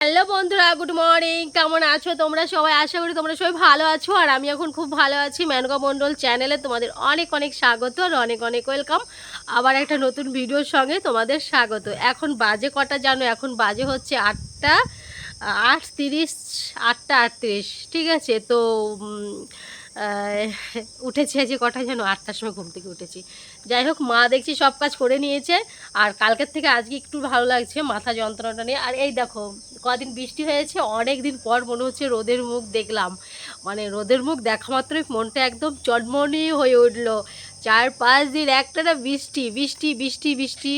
Hello বন্ধুরা, good morning. কেমন আছো তোমরা সবাই? আশা করি তোমরা সবাই ভালো আছো, আর আমি এখন খুব ভালো আছি। মেনকা মণ্ডল চ্যানেলে তোমাদের অনেক অনেক স্বাগত আর অনেক অনেক ওয়েলকাম। আবার একটা নতুন ভিডিওর সঙ্গে তোমাদের স্বাগত। এখন বাজে কটা জানো? এখন বাজে হচ্ছে 8:30, 8:38। ঠিক আছে, তো উঠেছি আজকে কটা যেন, 8টার সময় ঘুম থেকে উঠেছি। যাই হোক, মা দেখছি সব কাজ করে নিয়েছে। আর কালকের থেকে আজকে একটু ভালো লাগছে মাথা যন্ত্রণাটা নিয়ে। আর এই দেখো, কদিন বৃষ্টি হয়েছে, অনেক দিন পর মনে হচ্ছে রোদের মুখ দেখলাম। মানে রোদের মুখ দেখা মাত্রই মনটা একদম চটমনি হয়ে উঠলো। 4-5 দিন একটানা বৃষ্টি বৃষ্টি বৃষ্টি বৃষ্টি।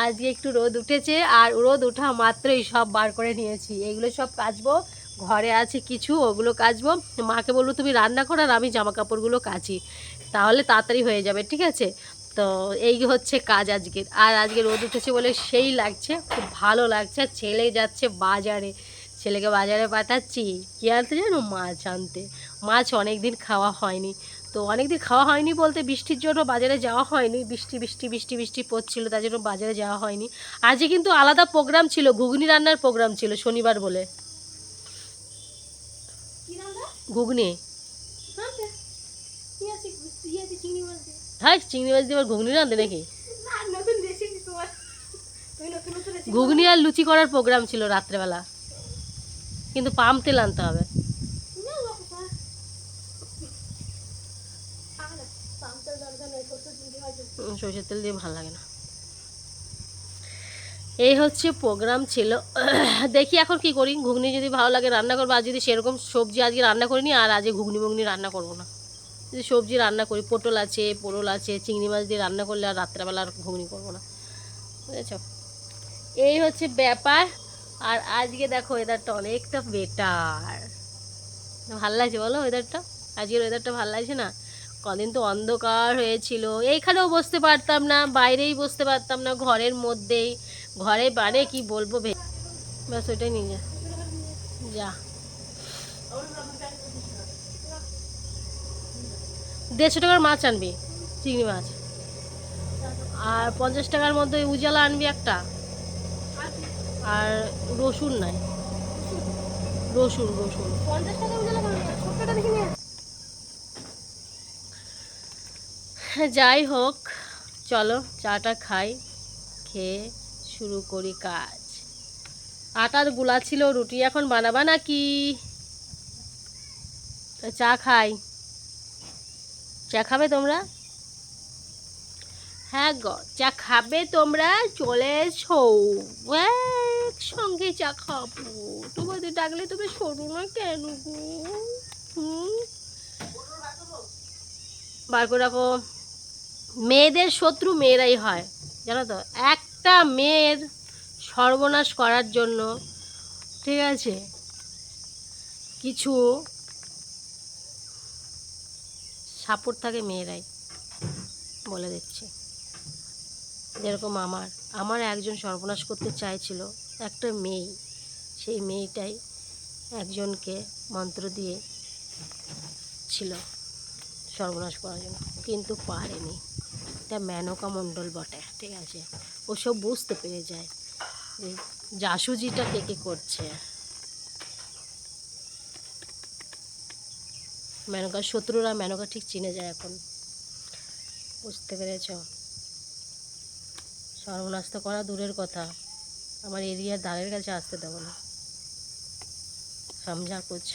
আজকে একটু রোদ উঠেছে, আর রোদ ওঠা মাত্রই সব বার করে নিয়েছি। এগুলো সব কাচবো, ঘরে আছে কিছু, ওগুলো কাচবো। মাকে বলবো তুমি রান্না করো আর আমি জামা কাপড়গুলো কাচি, তাহলে তাড়াতাড়ি হয়ে যাবে। ঠিক আছে, তো এই হচ্ছে কাজ আজকের। আর আজকে রোদ উঠেছে বলে সেই লাগছে, খুব ভালো লাগছে। আর ছেলে যাচ্ছে বাজারে, ছেলেকে বাজারে পাঠাচ্ছি। কী আনতে জানো? মাছ আনতে। মাছ অনেক দিন খাওয়া হয়নি। তো অনেক দিন খাওয়া হয়নি বলতে বৃষ্টির জন্য বাজারে যাওয়া হয়নি। বৃষ্টি বৃষ্টি বৃষ্টি বৃষ্টি পড়ছিল, তার জন্য বাজারে যাওয়া হয়নি। আজকে কিন্তু আলাদা প্রোগ্রাম ছিল, ঘুগনি রান্নার প্রোগ্রাম ছিল, শনিবার বলে। ঘুগনি, হ্যাঁ চিংড়ি মাছ দিয়ে আবার ঘুগনি রাঁধে নাকি? ঘুগনি আর লুচি করার প্রোগ্রাম ছিল রাত্রেবেলা, কিন্তু পাম তেল আনতে হবে। সরষের তেল দিয়ে ভালো লাগে না। এই হচ্ছে প্রোগ্রাম ছিল। দেখি এখন কি করি। ঘুগনি যদি ভালো লাগে রান্না করবো, আর যদি সেরকম সবজি আজকে রান্না করিনি, আর আজকে ঘুগনি মুগনি রান্না করবো না। যদি সবজি রান্না করি, পটল আছে, পোড়ল আছে, চিংড়ি মাছ দিয়ে রান্না করলে আর রাত্রেবেলা আর ঘুগনি করবো না, বুঝেছ? এই হচ্ছে ব্যাপার। আর আজকে দেখো ওয়েদারটা অনেকটা বেটার। ভালো লাগছে বলো ওয়েদারটা? আজকের ওয়েদারটা ভালো লাগছে না? কদিন তো অন্ধকার হয়েছিল, এইখানেও বসতে পারতাম না, বাইরেই বসতে পারতাম না, ঘরের মধ্যেই। ঘরে বানে কি বলবো ব্যাস ওইটাই নিয়ে যা। যা, 150 টাকার মাছ আনবি, চিংড়ি মাছ। আর 50 টাকার মধ্যে উজালা আনবি একটা। আর রসুন নাই, রসুন রসুন। যাই হোক, চলো চাটা খাই, খেয়ে শুরু করি কাজ। আটার গুলা ছিল, রুটি এখন বানাবা নাকি? চা খাই। চা খাবে তোমরা? হ্যাঁ গো, চা খাবে তোমরা? চলে এসো, একসঙ্গে চা খাবো। তোমাদের ডাকলে তুমি শোনো না কেন গো? হুম, বার করে রাখো। মেয়েদের শত্রু মেয়েরাই হয়, জানো তো? একটা মেয়ের সর্বনাশ করার জন্য, ঠিক আছে, কিছু সাপোর্ট থাকে মেয়েরাই, বলে দিচ্ছি। যেরকম আমার আমার একজন সর্বনাশ করতে চাইছিল, একটা মেয়ে। সেই মেয়েটাই একজনকে মন্ত্র দিয়ে ছিল সর্বনাশ করার জন্য, কিন্তু পারেনি। এটা মেনকা মণ্ডল বটে, ঠিক আছে? ওসব বুঝতে পেরে যায় যে জাসুজিটা কে কে করছে। মেনকার শত্রুরা মেনকা ঠিক চিনে যায় এখন, বুঝতে পেরেছ? সর্বনাশ তো করা দূরের কথা, আমার এরিয়ার ধারের কাছে আসতে দেবো না। সমঝা কুছ?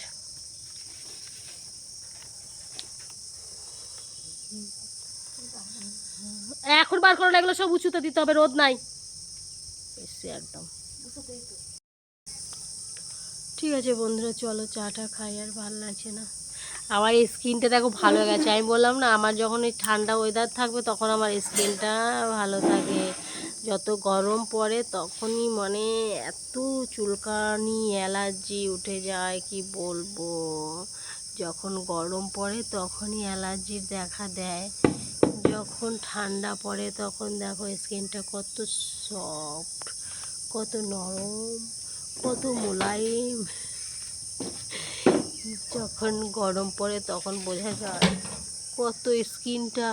এখন বার করে লাগলো, সব উঁচুতে দিতে হবে, রোদ নাই বেশি একদম। ঠিক আছে বন্ধুরা, চলো চাটা খাই, আর ভালো লাগছে না। আমার এই স্কিনটা দেখো ভালো হয়ে গেছে। আমি বললাম না, আমার যখন এই ঠান্ডা ওয়েদার থাকবে তখন আমার স্কিনটা ভালো থাকে। যত গরম পড়ে তখনই মানে এত চুলকানি, অ্যালার্জি উঠে যায়, কি বলবো। যখন গরম পড়ে তখনই অ্যালার্জির দেখা দেয়, যখন ঠান্ডা পড়ে তখন দেখো স্কিনটা কত সফট, কত নরম, কত মোলায়েম। যখন গরম পড়ে তখন বোঝা যায় কত স্কিনটা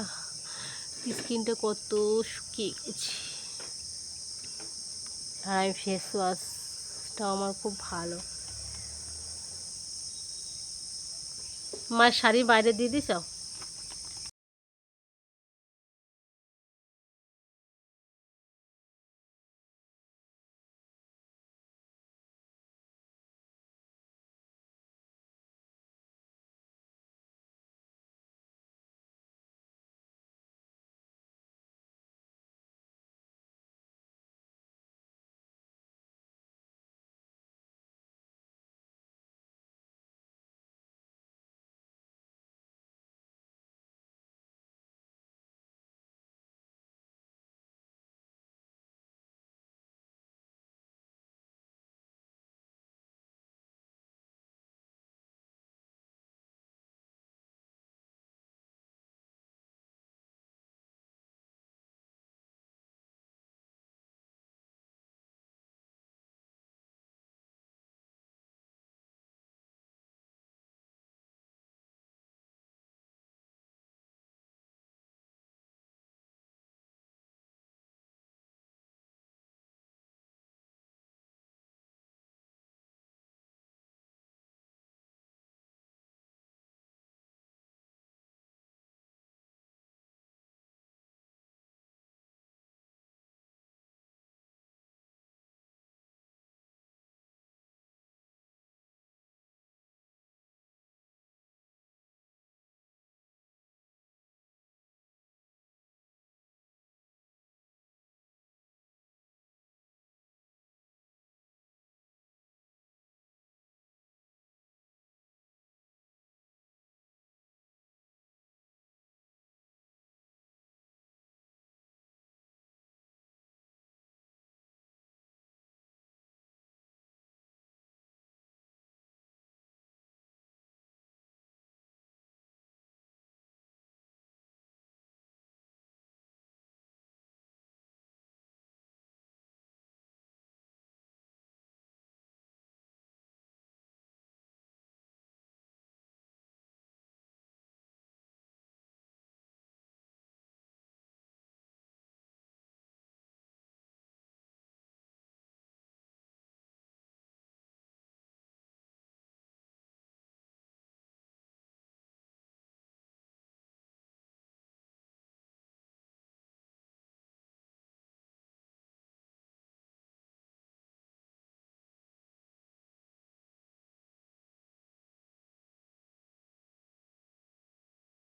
স্কিনটা কত শুকিয়ে গেছে। আর আমি ফেস ওয়াশ এটা আমার খুব ভালো। মায়ের শাড়ি বাইরে দিয়ে দিছ?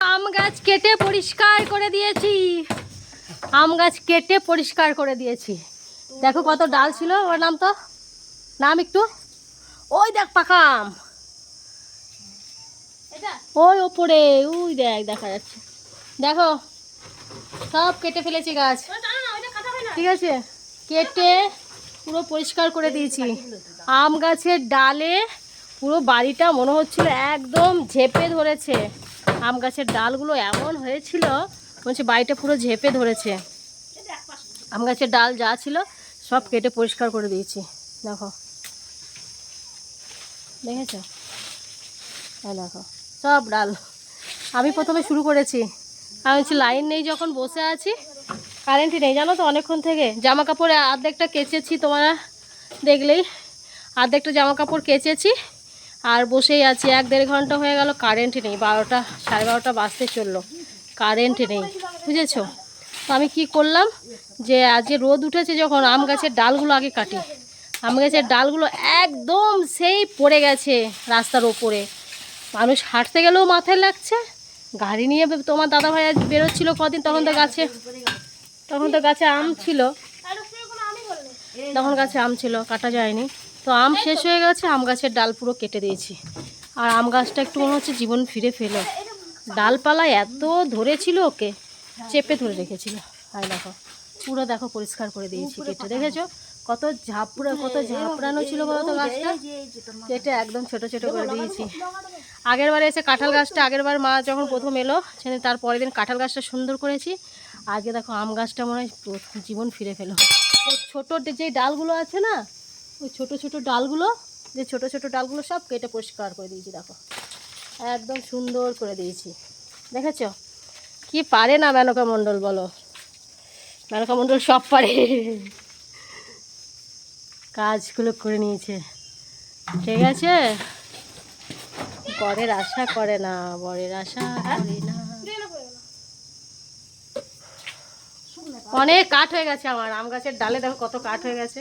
আম গাছ কেটে পরিষ্কার করে দিয়েছি। আম গাছ কেটে পরিষ্কার করে দিয়েছি। দেখো কত ডাল ছিল। ওর নাম তো নাম একটু, ওই দেখ পাকা আম, ওই ওপরে ওই দেখ দেখা যাচ্ছে। দেখো সব কেটে ফেলেছি গাছ, ঠিক আছে, কেটে পুরো পরিষ্কার করে দিয়েছি। আম গাছের ডালে পুরো বাড়িটা মনে হচ্ছিল একদম ঝেপে ধরেছে। আম গাছের ডালগুলো এমন হয়েছিল মনে হচ্ছে বাড়িটা পুরো ঝেপে ধরেছে। আম গাছের ডাল যা ছিল সব কেটে পরিষ্কার করে দিয়েছি। দেখো, দেখেছো? হ্যাঁ দেখো সব ডাল। আমি প্রথমে শুরু করেছি, আমি হচ্ছে লাইন নেই যখন বসে আছি, কারেন্টই নেই জানো তো অনেকক্ষণ থেকে। জামা কাপড়ে অর্ধেকটা কেচেছি, তোমরা দেখলেই অর্ধেকটা জামা কাপড় কেচেছি আর বসেই আছি। 1-1.5 ঘন্টা হয়ে গেল, কারেন্ট নেই। 12টা 12:30 বাজতে চললো, কারেন্ট নেই, বুঝেছো? তো আমি কি করলাম, যে আজকে রোদ উঠেছে যখন আম গাছের ডালগুলো আগে কাটি। আম গাছের ডালগুলো একদম সেই পড়ে গেছে রাস্তার ওপরে, মানুষ হাঁটতে গেলেও মাথায় লাগছে। গাড়ি নিয়ে তোমার দাদাভাই আজ বেরোচ্ছিল কদিন, তখন তো গাছে আম ছিল, তখন গাছে আম ছিল, কাটা যায়নি। তো আম শেষ হয়ে গেছে, আম গাছের ডাল পুরো কেটে দিয়েছি। আর আম গাছটা একটু মনে হচ্ছে জীবন ফিরে পেল। ডালপালা এত ধরেছিল, ওকে চেপে ধরে রেখেছিল। আর দেখো পুরো দেখো পরিষ্কার করে দিয়েছি কেটে, দেখেছো কত ঝাপড়ানো ছিল বলতো গাছটা, কেটে একদম ছোট ছোট করে দিয়েছি। আগের বারে এসে কাঁঠাল গাছটা, আগের বার মা যখন প্রথম এলো সেদিন, তার পরের দিন কাঁঠাল গাছটা সুন্দর করেছি। আগে দেখো আম গাছটা মনে হয় জীবন ফিরে পেল। ছোট যে ডালগুলো আছে না, ওই ছোট ছোট ডালগুলো সব কেটে পরিষ্কার করে দিয়েছি। দেখো একদম সুন্দর করে দিয়েছি, দেখেছো? কি পারে না মেনকা মণ্ডল, বলো? মেনকা মণ্ডল সব পারে। কাজগুলো করে নিয়েছে। ঠিক আছে, বরের আশা করে না, বরের আশা করি না। অনেক কাঠ হয়ে গেছে আমার আম গাছের ডালে, দেখো কত কাঠ হয়ে গেছে,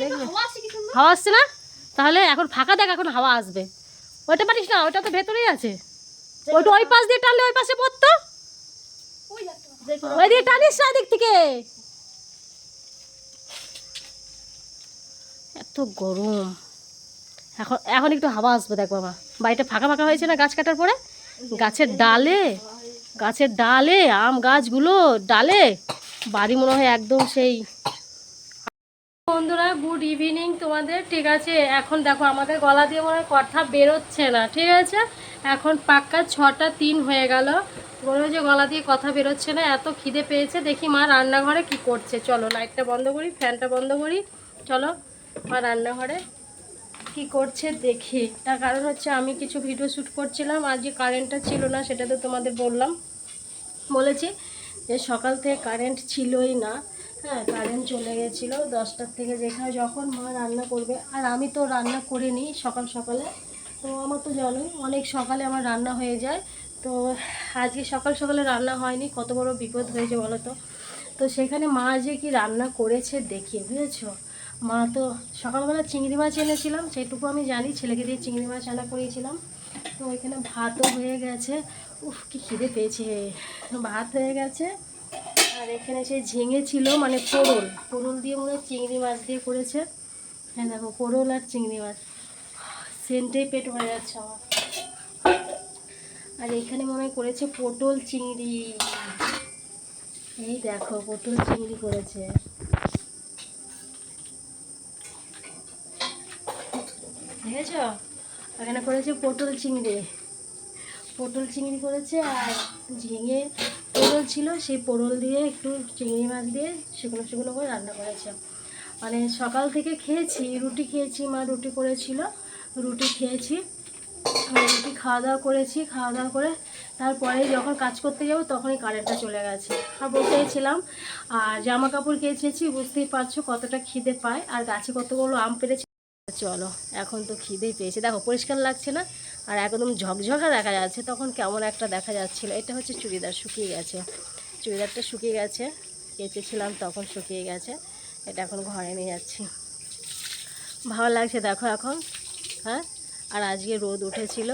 দেখবে হাওয়া আসছে না? তাহলে এখন ফাঁকা দেখ, এখন হাওয়া আসবে। ওইটা পারিস না, ওইটা তো ভেতরেই আছে। ওইটা ওই পাশ দিয়ে টানলে ওই পাশে পড়তো, ওই দিয়ে টানিস না দিক থেকে। এত গরম, এখন এখন একটু হাওয়া আসবে দেখ বাবা। বাড়িটা ফাঁকা ফাঁকা হয়েছে না গাছ কাটার পরে, গাছের ডালে, গাছের ডালে আম গাছগুলো ডালে বাড়ি মনে হয় একদম সেই। বন্ধুরা গুড ইভিনিং তোমাদের। ঠিক আছে, এখন দেখো আমাদের গলা দিয়ে মনে হয় কথা বেরোচ্ছে না। ঠিক আছে, এখন পাক্কা 6:03 হয়ে গেল, মনে হয় যে গলা দিয়ে কথা বেরোচ্ছে না, এত খিদে পেয়েছে। দেখি মা রান্নাঘরে কি করছে, চলো লাইটটা বন্ধ করি, ফ্যানটা বন্ধ করি, চলো মা রান্নাঘরে কি করছে দেখি। তার কারণ হচ্ছে আমি কিছু ভিডিও শ্যুট করছিলাম, আজ যে কারেন্টটা ছিল না সেটা তো তোমাদের বলেছি যে সকাল থেকে কারেন্ট ছিলই না। হ্যাঁ, কারেন্ট চলে গেছিলো 10টার থেকে, যেখানে যখন মা রান্না করবে। আর আমি তো রান্না করে নিই সকাল সকালে, তো আমার তো জানোই অনেক সকালে আমার রান্না হয়ে যায়। তো আজকে সকাল সকালে রান্না হয়নি, কত বড় বিপদ হয়েছে বলো তো। তো সেখানে মা যে কি রান্না করেছে দেখি, বুঝেছো। মা তো সকালবেলা চিংড়ি মাছ এনেছিলাম, সেটুকু আমি জানি, ছেলেকে দিয়ে চিংড়ি মাছ রান্না করিয়েছিলাম। তো ওইখানে ভাতও হয়ে গেছে, উফ কি খিদে পেয়েছে, ভাত হয়ে গেছে। আর এখানে সেই ঝিঙে ছিল, মানে পোড়ল দিয়ে মনে হয় চিংড়ি মাছ দিয়ে করেছে। হ্যাঁ দেখো, পোড়ল আর চিংড়ি মাছ, সেন্টেই পেট ভরে যাচ্ছে আমার। আর এখানে মনে হয় করেছে পটল চিংড়ি, এই দেখো পটল চিংড়ি করেছে। দেখেছ, এখানে করেছে পটল চিংড়ি করেছে। আর ঝিঙে পোড়ল ছিল, সেই পোড়ল দিয়ে একটু চিংড়ি মাছ দিয়ে শুকনো শুকনো করে রান্না করেছে। মানে সকাল থেকে খেয়েছি, রুটি খেয়েছি, মা রুটি করেছিল, রুটি খেয়েছি, রুটি খাওয়া দাওয়া করেছি। খাওয়া দাওয়া করে তারপরে যখন কাজ করতে যাবো তখনই কারেন্টটা চলে গেছে। আর বসেছিলাম আর জামা কাপড় কেচেছি, বুঝতেই পারছো কতটা খিদে পায়। আর গাছে কতগুলো আম পেড়েছি। চলো এখন তো খিদেই পেয়েছে, দেখো পরিষ্কার লাগছে না, আর একদম ঝকঝকা দেখা যাচ্ছে, তখন কেমন একটা দেখা যাচ্ছিলো। এটা হচ্ছে চুড়িদার, শুকিয়ে গেছে, চুড়িদারটা শুকিয়ে গেছে, কেচেছিলাম তখন শুকিয়ে গেছে। এটা এখন ঘরে নিয়ে যাচ্ছি, ভালো লাগছে দেখো এখন। হ্যাঁ, আর আজকে রোদ উঠেছিল,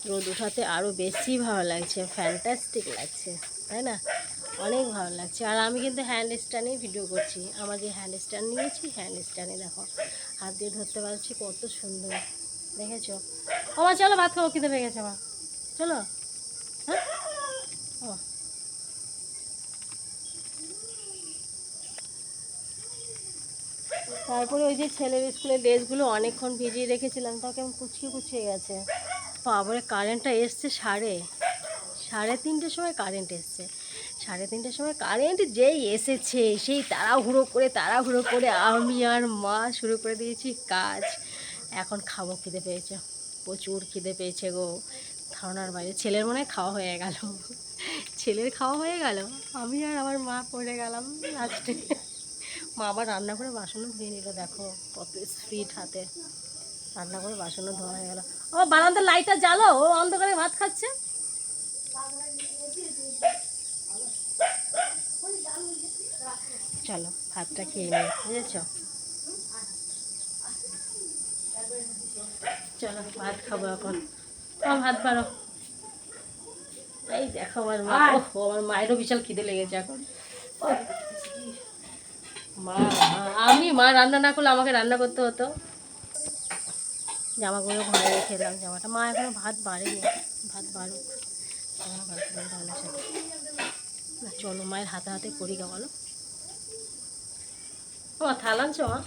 রোদ উঠাতে আরও বেশি ভালো লাগছে, ফ্যান্টাস্টিক লাগছে, তাই না? অনেক ভালো লাগছে। আর আমি কিন্তু হ্যান্ড স্ট্যান্ডেই ভিডিও করছি, আমার যে হ্যান্ড স্ট্যান্ড নিয়েছি, হ্যান্ড স্ট্যান্ডে দেখো হাত দিয়ে ধরতে পারছি, কত সুন্দর দেখেছো। আমার চলো ভাত খাবো, খিদে পেয়ে গেছে আমার, চলো। হ্যাঁ, ও তারপরে ওই যে ছেলের স্কুলের ড্রেসগুলো অনেকক্ষণ ভিজিয়ে রেখেছিলাম, তাও কেমন কুচিয়ে কুচিয়ে গেছে। তারপরে কারেন্টটা এসছে সাড়ে তিনটের সময় কারেন্ট এসছে। 3:30টার সময় কারেন্ট যেই এসেছে, সেই তাড়াহুড়ো করে আমি আর মা শুরু করে দিয়েছি কাজ। এখন খাবো, খিদে পেয়েছে, প্রচুর খিদে পেয়েছে গো, ধারণার বাইরে। ছেলের মনে হয় খাওয়া হয়ে গেল, ছেলের খাওয়া হয়ে গেল, আমি আর আমার মা পড়ে গেলাম লাস্টে। মা আবার রান্না করে বাসনও ধুয়ে নিল, দেখো কত স্পিড হাতে রান্না করে বাসনও ধোয়া হয়ে গেল। ও বারান্দার লাইটটা জ্বালো, ও অন্ধকারে ভাত খাচ্ছে। চলো ভাতটা খেয়ে নিই, বুঝেছ। চলো ভাত খাবো এখন, ভাত বাড়ো। এই দেখো আমার মা, আমার মায়েরও বিশাল খিদে লেগেছে এখন। মা রান্না না করলে আমাকে রান্না করতে হতো। জামাগুলো ঘরে রেখে এলাম, জামাটা মা এখনো ভাত বাড়েনি, ভাত বাড়ুক তখন ভাত রান্নার সাথে। চলো মায়ের হাতে হাতে করি গা, বলো। ও থালা আনছো মা?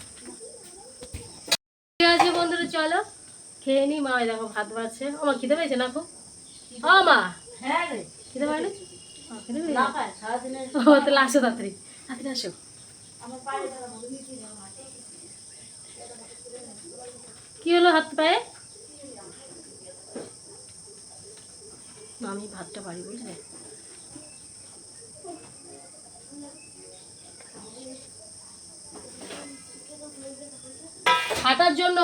ঠিক আছে বন্ধুরা, চলো খেয়ে নি। মা ওই দেখো ভাত বাড়ছে, আমার খিদে পেয়েছে না খুব? ও মা, হ্যাঁ রে খিদে পাইনি, তাহলে আসো তাড়াতাড়ি, তাড়াতাড়ি আসো। কি হলো হাত পায়ে? আমি ভাতটা বাড়ি, বুঝলে। হাঁটার জন্য,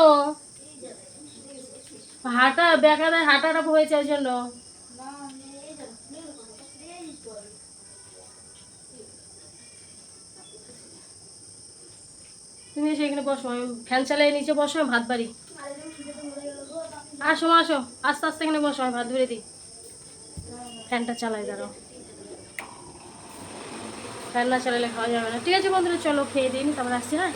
হাঁটা বেকারে হাঁটাটা হয়েছে ওই জন্য। তুমি সেখানে বসো, আমি ফ্যান চালিয়ে নিচে বসো, আমি ভাত বাড়ি। আসো আসো, আস্তে আস্তে এখানে বসো, আমি ভাত ধরে দিই। ফ্যানটা চালাই, দাঁড়াও। ফ্যান না চালালে খাওয়া যাবে না। ঠিক আছে বন্ধুরা, চলো খেয়ে দিন, তারপর আসছি। হ্যাঁ,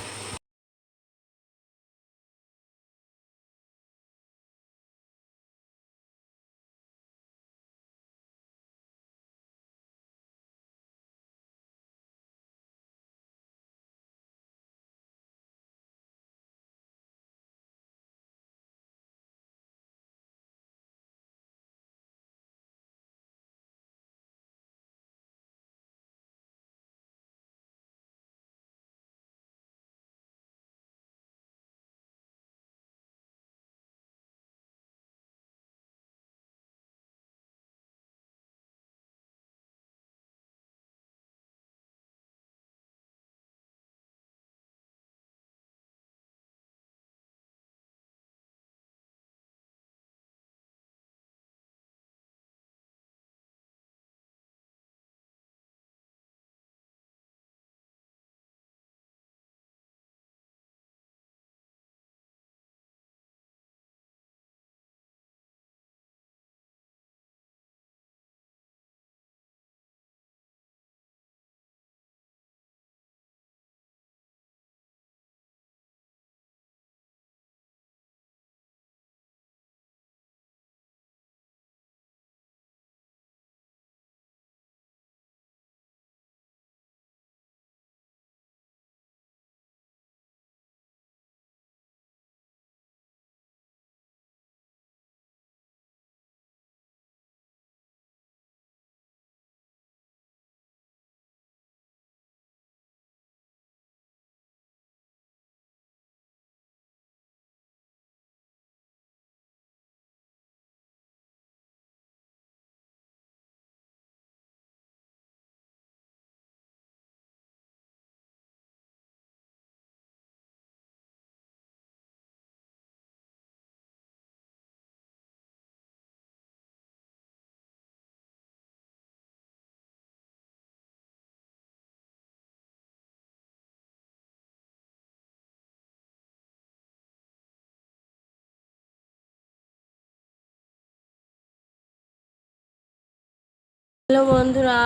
হ্যালো বন্ধুরা,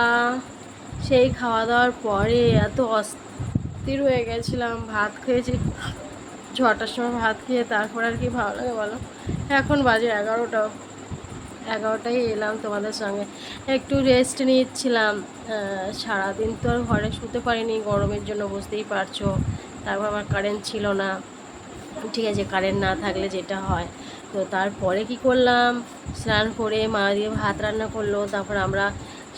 সেই খাওয়া দাওয়ার পরে এত অস্থির হয়ে গেছিলাম। ভাত খেয়েছি 6টার সময়, ভাত খেয়ে তারপর আর কি ভালো লাগে বলো। এখন বাজে 11টা, 11টায় এলাম তোমাদের সঙ্গে, একটু রেস্ট নিচ্ছিলাম। সারাদিন তো আর ঘরে শুতে পারিনি গরমের জন্য, বুঝতেই পারছো। তারপর আমার কারেন্ট ছিল না। ঠিক আছে, কারেন্ট না থাকলে যেটা হয়। তো তারপরে কি করলাম, স্নান করে মা দিয়ে ভাত রান্না করলো, তারপর আমরা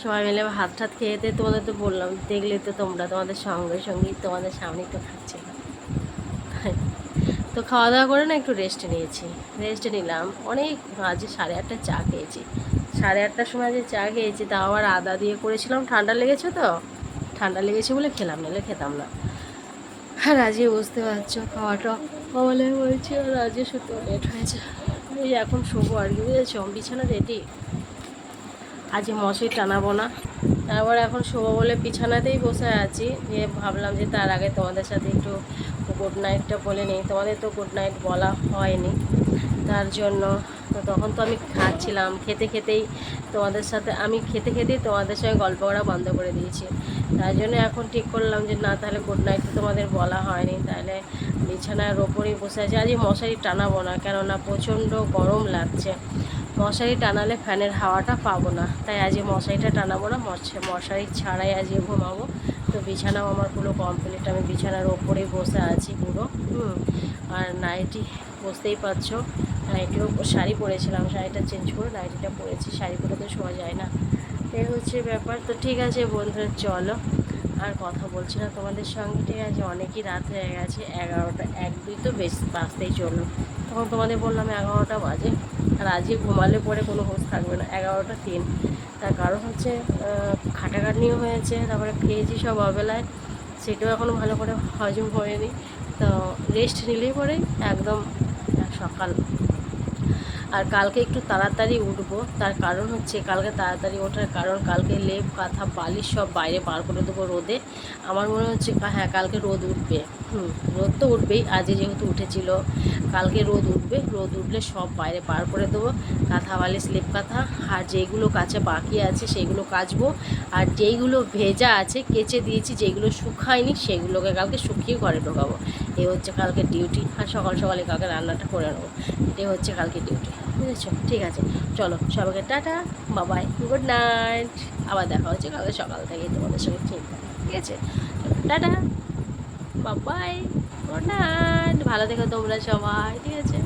সবাই মিলে ভাত টাত খেয়েতে, তোমাদের তো বললাম, দেখলে তো তোমরা, তোমাদের সঙ্গে সঙ্গেই তোমাদের সামনেই তো খাচ্ছিলাম। তো খাওয়া দাওয়া করে না একটু রেস্ট নিয়েছি, রেস্ট নিলাম অনেক। আজকে 8:30 চা খেয়েছি, 8:30টার সময় যে চা খেয়েছি, তাও আবার আদা দিয়ে করেছিলাম। ঠান্ডা লেগেছে তো, ঠান্ডা লেগেছে বলে খেলাম, নাহলে খেতাম না। আর আজকে বুঝতে পারছো, খাওয়াটা বলে বলছি, আর আজকে শুতে লেট হয়েছে। এই এখন শোবো আর কি, বুঝেছো, বিছানা রেডি। আজ মশারি টানাবো না, তারপর এখন শোবো বলে বিছানাতেই বসে আছি। দিয়ে ভাবলাম যে তার আগে তোমাদের সাথে একটু গুড নাইটটা বলে নিই। তোমাদের তো গুড নাইট বলা হয়নি, তার জন্য। তো তখন তো আমি খাচ্ছিলাম, খেতে খেতেই তোমাদের সাথে, আমি খেতে খেতেই তোমাদের সঙ্গে গল্প করা বন্ধ করে দিয়েছি। তার জন্য এখন ঠিক করলাম যে না, তাহলে গুড নাইট তো তোমাদের বলা হয়নি, তাহলে বিছানার ওপরেই বসে আছি। আজকে মশারি টানাবো না, কেননা প্রচণ্ড গরম লাগছে। মশারি টানালে ফ্যানের হাওয়াটা পাবো না, তাই আজকে মশারিটা টানাবো না, মশারি ছাড়াই আজকে ঘুমাবো। তো বিছানাও আমার পুরো কমপ্লিট, আমি বিছানার ওপরেই বসে আছি পুরো। আর নাইটি, বুঝতেই পারছো, নাইটিও শাড়ি পরেছিলাম, শাড়িটা চেঞ্জ করে নাইটিটা পরেছি, শাড়ি পরে তো শোয়া যায় না। এই হচ্ছে ব্যাপার। তো ঠিক আছে বন্ধুরা, চলো আর কথা বলছি না তোমাদের সঙ্গে, ঠিক আছে, অনেকই রাত হয়ে গেছে, 11টা 1-2 তো বেশ বাজতেই চললো। তখন তোমাদের বললাম 11টা বাজে। আর আজকে ঘুমালে পরে কোনো হোশ থাকবে না, 11টা 3। তার কারণ হচ্ছে খাটাখাটনিও হয়েছে, তারপরে খেয়েছি সব অবেলায়, সেটাও এখনও ভালো করে হজম হয়নি। তো রেস্ট নিলেই পরে একদম সকাল। আর কালকে একটু তাড়াতাড়ি উঠবো, তার কারণ হচ্ছে কালকে তাড়াতাড়ি ওঠার কারণ কালকে লেপ কাঁথা বালিশ সব বাইরে বার করে দেবো রোদে। আমার মনে হচ্ছে হ্যাঁ কালকে রোদ উঠবে, রোদ তো উঠবেই, আজকে যেহেতু উঠেছিল কালকে রোদ উঠবে, রোদ উঠলে সব বাইরে বার করে দেবো, কাঁথা বালিশ লেপ কাঁথা। আর যেইগুলো কাচা বাকি আছে সেগুলো কাচবো, আর যেইগুলো ভেজা আছে কেচে দিয়েছি, যেগুলো শুকায়নি সেগুলোকে কালকে শুকিয়ে ঘরে ঢোকাবো। এই হচ্ছে কালকে ডিউটি। আর সকাল সকালে কালকে রান্নাটা করে নেবো, এটাই হচ্ছে কালকে ডিউটি, বুঝেছো? ঠিক আছে, চলো সবাইকে টাটা, বাবাই, গুড নাইট। আবার দেখা হচ্ছে কালকে সকাল থেকে তোমাদের সঙ্গে, ঠিক আছে? টাটা, বাবাই, গুড নাইট, ভালো থেকো তোমরা সবাই, ঠিক আছে?